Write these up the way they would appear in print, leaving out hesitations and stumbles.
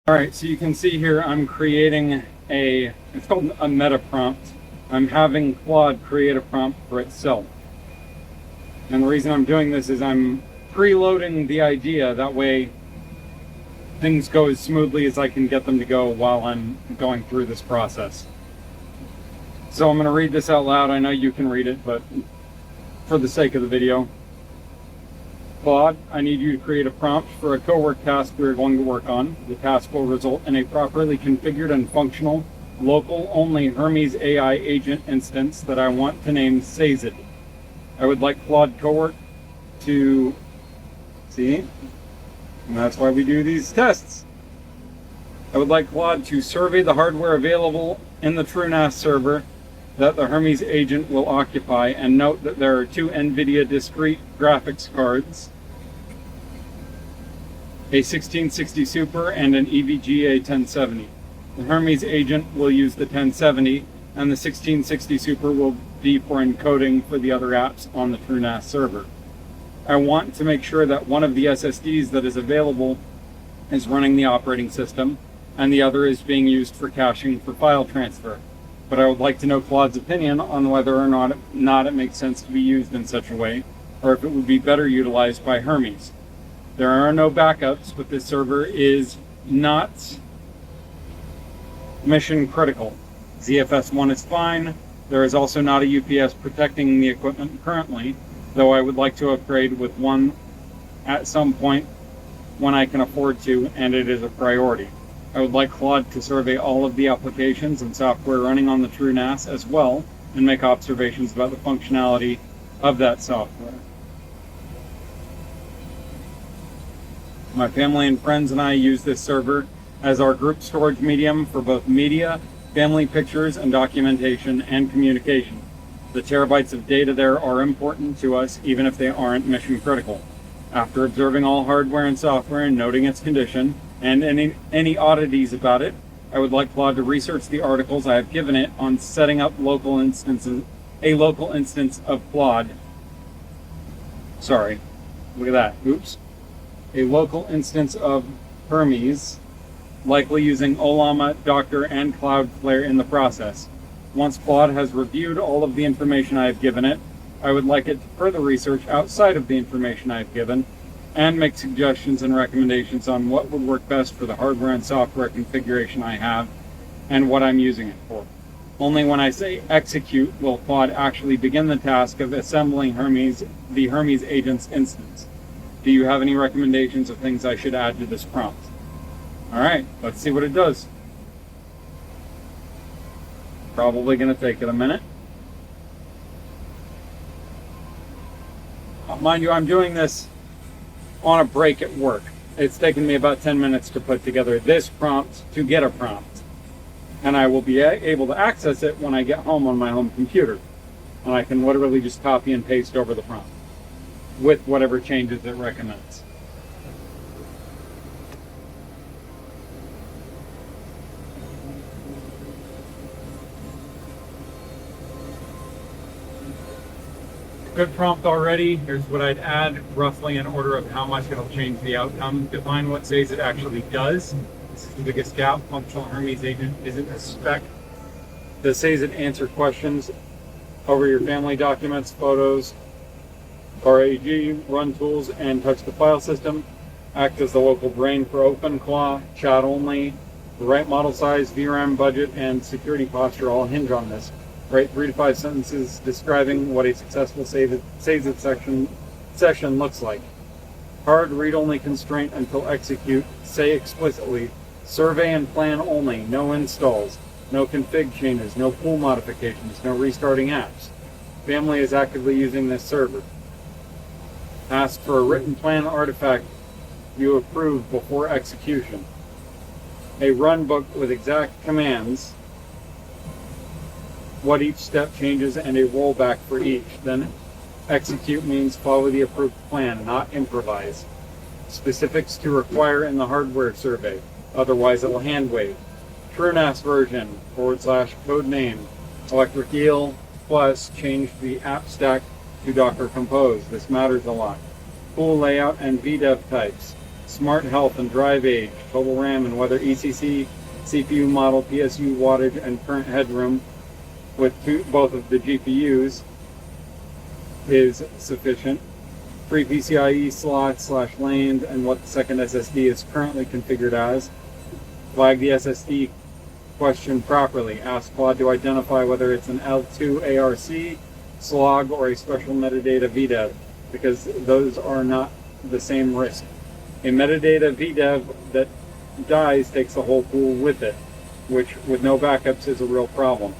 All right, so you can see here I'm creating it's called a meta prompt. I'm having Claude create a prompt for itself. And the reason I'm doing this is I'm preloading the idea, that way things go as smoothly as I can get them to go while I'm going through this process. So I'm going to read this out loud. I know you can read it, but for the sake of the video. Claude, I need you to create a prompt for a co-work task we're going to work on. The task will result in a properly configured and functional, local-only Hermes AI agent instance that I want to name Sazed. I would like Claude Cowork to... See? And that's why we do these tests. I would like Claude to survey the hardware available in the TrueNAS server that the Hermes agent will occupy, and note that there are two NVIDIA discrete graphics cards, a 1660 Super and an EVGA 1070. The Hermes agent will use the 1070, and the 1660 Super will be for encoding for the other apps on the TrueNAS server. I want to make sure that one of the SSDs that is available is running the operating system, and the other is being used for caching for file transfer. But I would like to know Claude's opinion on whether or not it makes sense to be used in such a way, or if it would be better utilized by Hermes. There are no backups, but this server is not mission critical. ZFS 1 is fine. There is also not a UPS protecting the equipment currently, though I would like to upgrade with one at some point when I can afford to, and it is a priority. I would like Claude to survey all of the applications and software running on the TrueNAS as well, and make observations about the functionality of that software. My family and friends and I use this server as our group storage medium for both media, family pictures, and documentation and communication. The terabytes of data there are important to us, even if they aren't mission critical. After observing all hardware and software and noting its condition, and any oddities about it, I would like Claude to research the articles I have given it on setting up a local instance of Claude. Sorry, look at that, oops. A local instance of Hermes, likely using Ollama, Docker, and Cloudflare in the process. Once Claude has reviewed all of the information I have given it, I would like it to further research outside of the information I have given, and make suggestions and recommendations on what would work best for the hardware and software configuration I have, and what I'm using it for. Only when I say execute will Claude actually begin the task of assembling the Hermes agent's instance. Do you have any recommendations of things I should add to this prompt? Alright, let's see what it does. Probably going to take it a minute. Mind you, I'm doing this on a break at work. It's taken me about 10 minutes to put together this prompt to get a prompt. And I will be able to access it when I get home on my home computer. And I can literally just copy and paste over the prompt with whatever changes it recommends. Good prompt already. Here's what I'd add, roughly in order of how much it'll change the outcome. Define what Sazed actually does. This is the biggest gap. Functional Hermes agent isn't a spec. Does Sazed answer questions over your family documents, photos, RAG, run tools, and touch the file system? Act as the local brain for OpenClaw, chat only. The right model size, VRAM budget, and security posture all hinge on this. Write 3 to 5 sentences describing what a successful Sazed session looks like. Hard read-only constraint until execute. Say explicitly, survey and plan only, no installs, no config changes, no pool modifications, no restarting apps. Family is actively using this server. Ask for a written plan artifact you approve before execution. A run book with exact commands, what each step changes, and a rollback for each. Then execute means follow the approved plan, not improvise. Specifics to require in the hardware survey, otherwise it will hand wave. TrueNAS version / code name. Electric Eel Plus changed the app stack to Docker Compose. This matters a lot. Pool layout and VDEV types. smart health and drive age, total RAM and whether ECC, CPU model, PSU wattage, and current headroom with both of the GPUs is sufficient. Free PCIe slots / lanes and what the second SSD is currently configured as. Flag the SSD question properly. Ask Claude to identify whether it's an L2 ARC, slog, or a special metadata VDEV, because those are not the same risk. A metadata VDEV that dies takes the whole pool with it, which with no backups is a real problem.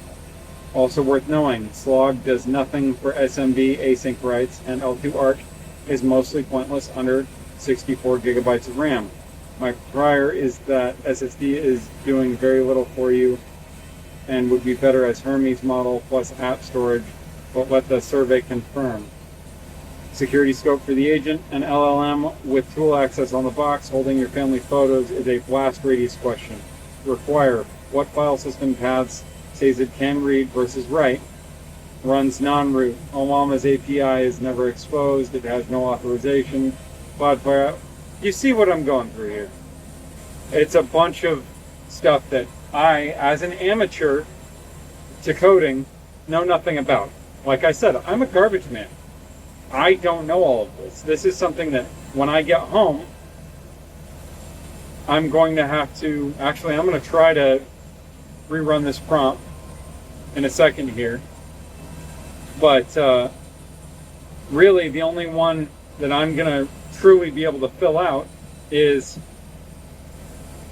Also worth knowing, slog does nothing for SMB async writes, and L2 ARC is mostly pointless under 64 gigabytes of RAM. My prior is that SSD is doing very little for you and would be better as Hermes model plus app storage, but let the survey confirm. Security scope for the agent, an LLM with tool access on the box holding your family photos is a blast radius question. Require what file system paths says it can read versus write. Runs non-root. OMAMA's API is never exposed. It has no authorization. Cloudflare. You see what I'm going through here. It's a bunch of stuff that I, as an amateur to coding, know nothing about. Like I said, I'm a garbage man. I don't know all of this. This is something that when I get home, I'm going to have to, actually I'm going to try to rerun this prompt in a second here. But really the only one that I'm going to truly be able to fill out is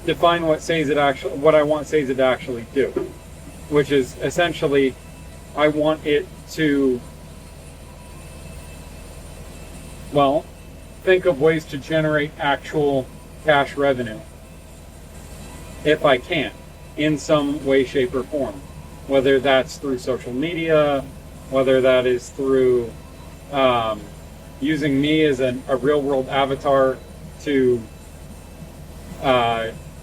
define what I want Says It actually do, which is essentially I want it to, well, think of ways to generate actual cash revenue if I can in some way, shape, or form, whether that's through social media, whether that is through using me as a real-world avatar to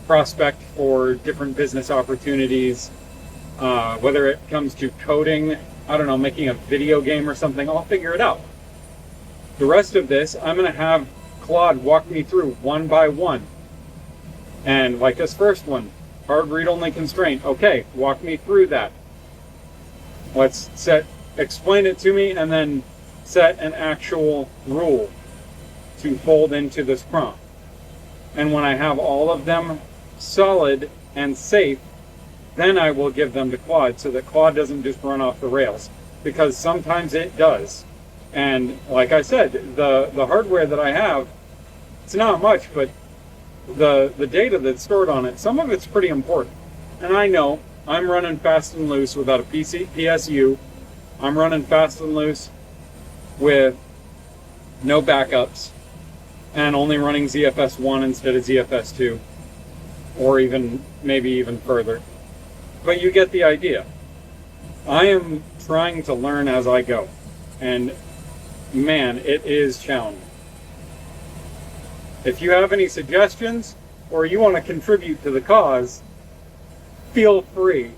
prospect for different business opportunities, whether it comes to coding, I don't know, making a video game or something, I'll figure it out. The rest of this, I'm going to have Claude walk me through one by one. And like this first one, hard read-only constraint. Okay, walk me through that. Let's explain it to me, and then set an actual rule to fold into this prompt. And when I have all of them solid and safe, then I will give them to Claude so that Claude doesn't just run off the rails, because sometimes it does. And like I said, the hardware that I have, it's not much, but the data that's stored on it, some of it's pretty important. And I know I'm running fast and loose without a PSU. I'm running fast and loose with no backups and only running ZFS 1 instead of ZFS 2, or maybe even further. But you get the idea. I am trying to learn as I go, and man, it is challenging. If you have any suggestions or you want to contribute to the cause, feel free.